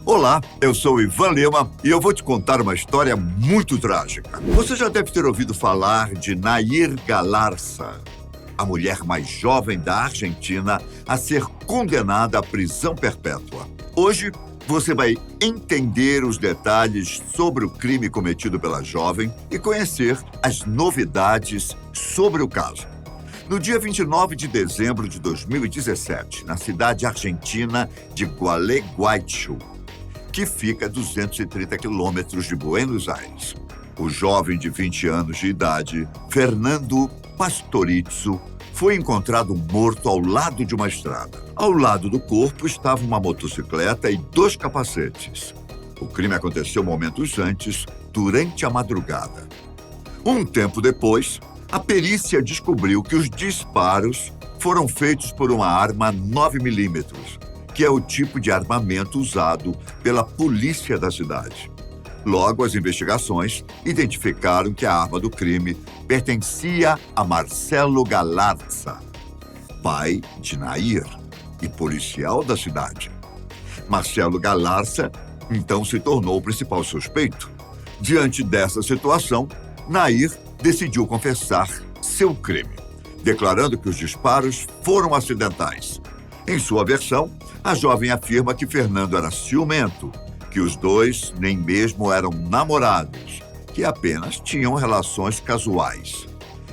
Olá, eu sou o Ivan Lima e eu vou te contar uma história muito trágica. Você já deve ter ouvido falar de Nair Galarza, a mulher mais jovem da Argentina a ser condenada à prisão perpétua. Hoje, você vai entender os detalhes sobre o crime cometido pela jovem e conhecer as novidades sobre o caso. No dia 29 de dezembro de 2017, na cidade argentina de Gualeguaychú, que fica a 230 quilômetros de Buenos Aires, o jovem de 20 anos de idade, Fernando Pastorizo, foi encontrado morto ao lado de uma estrada. Ao lado do corpo estava uma motocicleta e 2 capacetes. O crime aconteceu momentos antes, durante a madrugada. Um tempo depois, a perícia descobriu que os disparos foram feitos por uma arma 9mm, que é o tipo de armamento usado pela polícia da cidade. Logo, as investigações identificaram que a arma do crime pertencia a Marcelo Galarza, pai de Nair e policial da cidade. Marcelo Galarza, então, se tornou o principal suspeito. Diante dessa situação, Nair decidiu confessar seu crime, declarando que os disparos foram acidentais. Em sua versão, a jovem afirma que Fernando era ciumento, que os dois nem mesmo eram namorados, que apenas tinham relações casuais.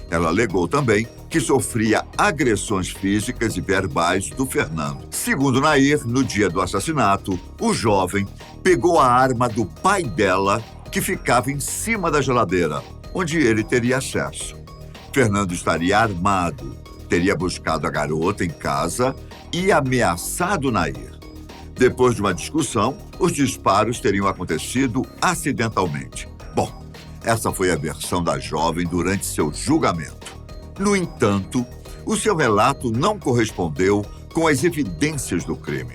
Ela alegou também que sofria agressões físicas e verbais do Fernando. Segundo Nair, no dia do assassinato, o jovem pegou a arma do pai dela, que ficava em cima da geladeira, onde ele teria acesso. Fernando estaria armado, teria buscado a garota em casa e ameaçado Nair. Depois de uma discussão, os disparos teriam acontecido acidentalmente. Bom, essa foi a versão da jovem durante seu julgamento. No entanto, o seu relato não correspondeu com as evidências do crime.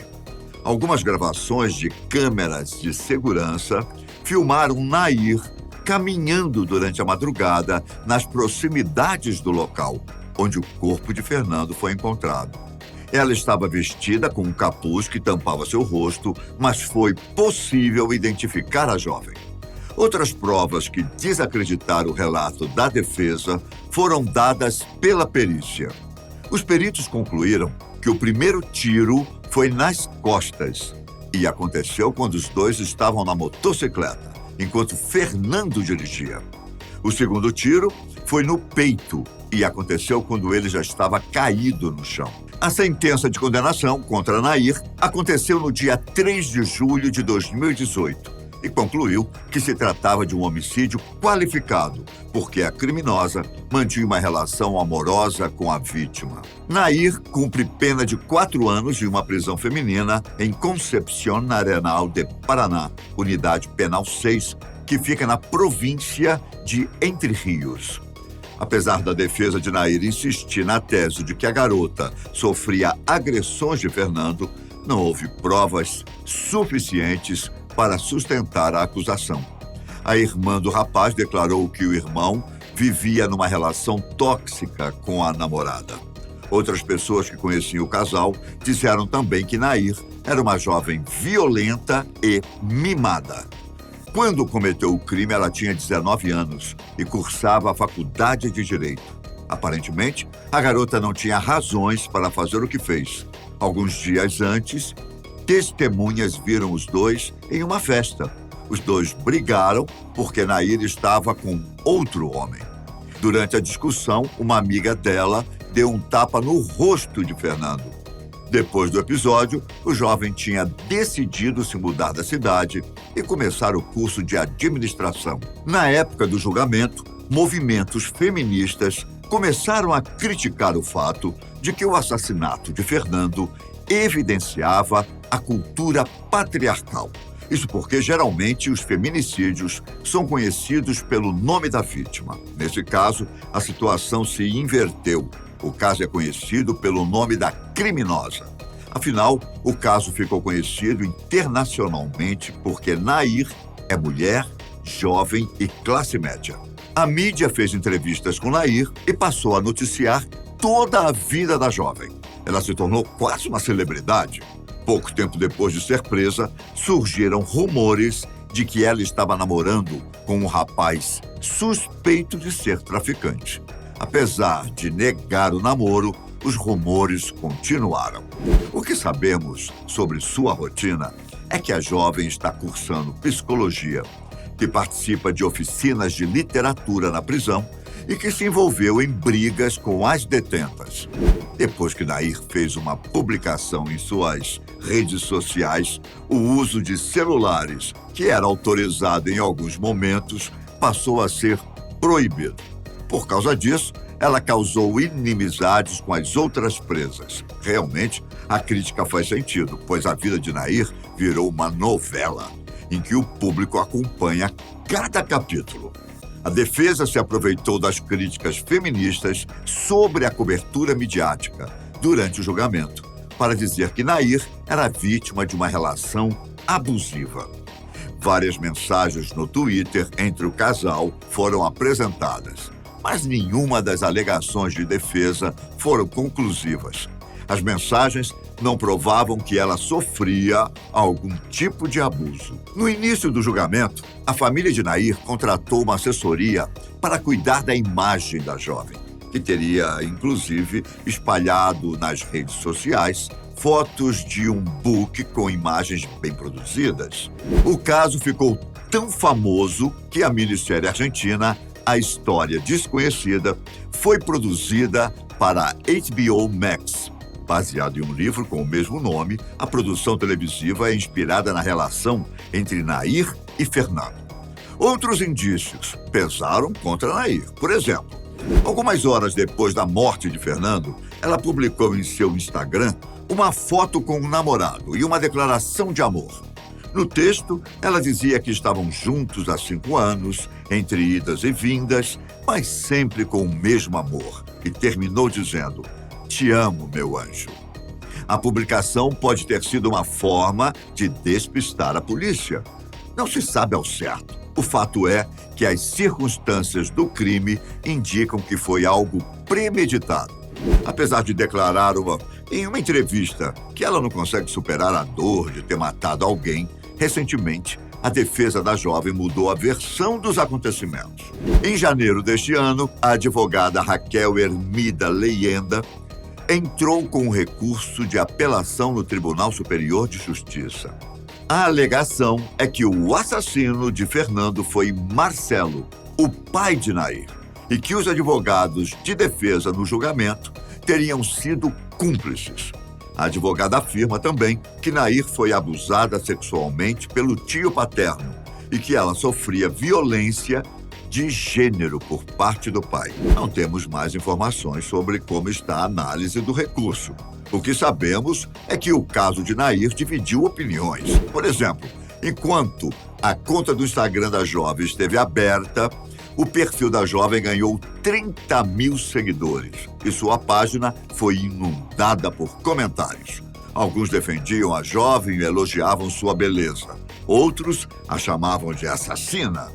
Algumas gravações de câmeras de segurança filmaram Nair caminhando durante a madrugada nas proximidades do local, onde o corpo de Fernando foi encontrado. Ela estava vestida com um capuz que tampava seu rosto, mas foi possível identificar a jovem. Outras provas que desacreditaram o relato da defesa foram dadas pela perícia. Os peritos concluíram que o primeiro tiro foi nas costas e aconteceu quando os dois estavam na motocicleta, enquanto Fernando dirigia. O segundo tiro foi no peito e aconteceu quando ele já estava caído no chão. A sentença de condenação contra Nair aconteceu no dia 3 de julho de 2018 e concluiu que se tratava de um homicídio qualificado, porque a criminosa mantinha uma relação amorosa com a vítima. Nair cumpre pena de 4 anos em uma prisão feminina em Concepción Arenal de Paraná, unidade penal 6, que fica na província de Entre Rios. Apesar da defesa de Nair insistir na tese de que a garota sofria agressões de Fernando, não houve provas suficientes para sustentar a acusação. A irmã do rapaz declarou que o irmão vivia numa relação tóxica com a namorada. Outras pessoas que conheciam o casal disseram também que Nair era uma jovem violenta e mimada. Quando cometeu o crime, ela tinha 19 anos e cursava a faculdade de Direito. Aparentemente, a garota não tinha razões para fazer o que fez. Alguns dias antes, testemunhas viram os dois em uma festa. Os dois brigaram porque Nair estava com outro homem. Durante a discussão, uma amiga dela deu um tapa no rosto de Fernando. Depois do episódio, o jovem tinha decidido se mudar da cidade e começar o curso de administração. Na época do julgamento, movimentos feministas começaram a criticar o fato de que o assassinato de Fernando evidenciava a cultura patriarcal. Isso porque, geralmente, os feminicídios são conhecidos pelo nome da vítima. Nesse caso, a situação se inverteu. O caso é conhecido pelo nome da criminosa. Afinal, o caso ficou conhecido internacionalmente porque Nair é mulher, jovem e classe média. A mídia fez entrevistas com Nair e passou a noticiar toda a vida da jovem. Ela se tornou quase uma celebridade. Pouco tempo depois de ser presa, surgiram rumores de que ela estava namorando com um rapaz suspeito de ser traficante. Apesar de negar o namoro, os rumores continuaram. O que sabemos sobre sua rotina é que a jovem está cursando psicologia, que participa de oficinas de literatura na prisão e que se envolveu em brigas com as detentas. Depois que Nair fez uma publicação em suas redes sociais, o uso de celulares, que era autorizado em alguns momentos, passou a ser proibido. Por causa disso, ela causou inimizades com as outras presas. Realmente, a crítica faz sentido, pois a vida de Nair virou uma novela, em que o público acompanha cada capítulo. A defesa se aproveitou das críticas feministas sobre a cobertura midiática durante o julgamento, para dizer que Nair era vítima de uma relação abusiva. Várias mensagens no Twitter entre o casal foram apresentadas, mas nenhuma das alegações de defesa foram conclusivas. As mensagens não provavam que ela sofria algum tipo de abuso. No início do julgamento, a família de Nair contratou uma assessoria para cuidar da imagem da jovem, que teria, inclusive, espalhado nas redes sociais fotos de um book com imagens bem produzidas. O caso ficou tão famoso que a minissérie argentina A História Desconhecida foi produzida para a HBO Max. Baseado em um livro com o mesmo nome, a produção televisiva é inspirada na relação entre Nair e Fernando. Outros indícios pesaram contra Nair. Por exemplo, algumas horas depois da morte de Fernando, ela publicou em seu Instagram uma foto com um namorado e uma declaração de amor. No texto, ela dizia que estavam juntos há 5 anos, entre idas e vindas, mas sempre com o mesmo amor, e terminou dizendo: "Te amo, meu anjo." A publicação pode ter sido uma forma de despistar a polícia. Não se sabe ao certo. O fato é que as circunstâncias do crime indicam que foi algo premeditado. Apesar de declarar em uma entrevista que ela não consegue superar a dor de ter matado alguém, recentemente, a defesa da jovem mudou a versão dos acontecimentos. Em janeiro deste ano, a advogada Raquel Hermida Leyenda entrou com um recurso de apelação no Tribunal Superior de Justiça. A alegação é que o assassino de Fernando foi Marcelo, o pai de Nair, e que os advogados de defesa no julgamento teriam sido cúmplices. A advogada afirma também que Nair foi abusada sexualmente pelo tio paterno e que ela sofria violência de gênero por parte do pai. Não temos mais informações sobre como está a análise do recurso. O que sabemos é que o caso de Nair dividiu opiniões. Por exemplo, enquanto a conta do Instagram da jovem esteve aberta, o perfil da jovem ganhou 30 mil seguidores e sua página foi inundada por comentários. Alguns defendiam a jovem e elogiavam sua beleza. Outros a chamavam de assassina.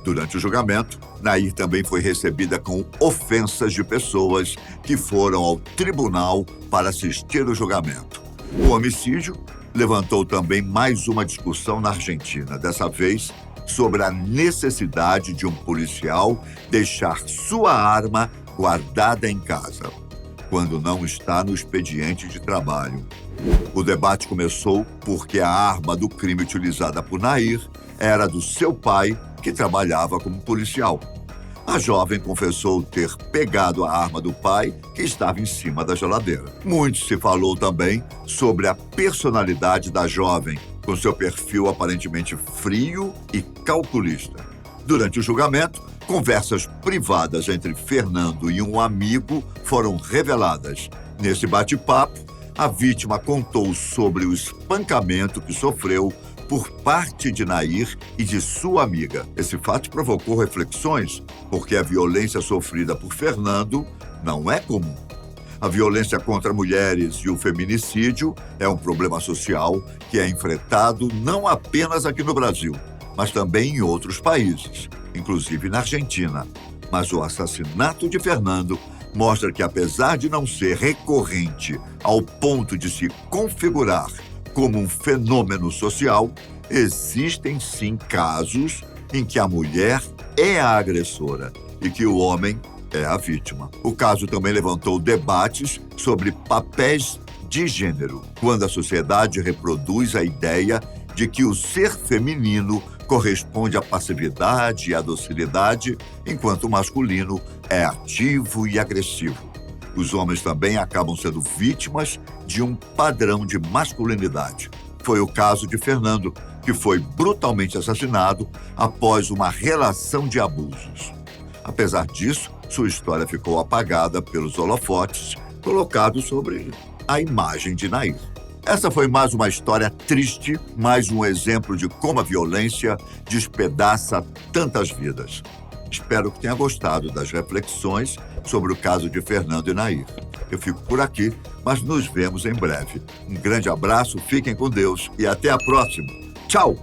Durante o julgamento, Nair também foi recebida com ofensas de pessoas que foram ao tribunal para assistir o julgamento. O homicídio levantou também mais uma discussão na Argentina, dessa vez sobre a necessidade de um policial deixar sua arma guardada em casa, quando não está no expediente de trabalho. O debate começou porque a arma do crime utilizada por Nair era do seu pai, que trabalhava como policial. A jovem confessou ter pegado a arma do pai, que estava em cima da geladeira. Muito se falou também sobre a personalidade da jovem, com seu perfil aparentemente frio e calculista. Durante o julgamento, conversas privadas entre Fernando e um amigo foram reveladas. Nesse bate-papo, a vítima contou sobre o espancamento que sofreu por parte de Nair e de sua amiga. Esse fato provocou reflexões, porque a violência sofrida por Fernando não é comum. A violência contra mulheres e o feminicídio é um problema social que é enfrentado não apenas aqui no Brasil, mas também em outros países, inclusive na Argentina. Mas o assassinato de Fernando mostra que, apesar de não ser recorrente ao ponto de se configurar como um fenômeno social, existem sim casos em que a mulher é a agressora e que o homem é a vítima. O caso também levantou debates sobre papéis de gênero, quando a sociedade reproduz a ideia de que o ser feminino corresponde à passividade e à docilidade, enquanto o masculino é ativo e agressivo. Os homens também acabam sendo vítimas de um padrão de masculinidade. Foi o caso de Fernando, que foi brutalmente assassinado após uma relação de abusos. Apesar disso, sua história ficou apagada pelos holofotes colocados sobre a imagem de Nair. Essa foi mais uma história triste, mais um exemplo de como a violência despedaça tantas vidas. Espero que tenha gostado das reflexões sobre o caso de Fernando e Nair. Eu fico por aqui, mas nos vemos em breve. Um grande abraço, fiquem com Deus e até a próxima. Tchau!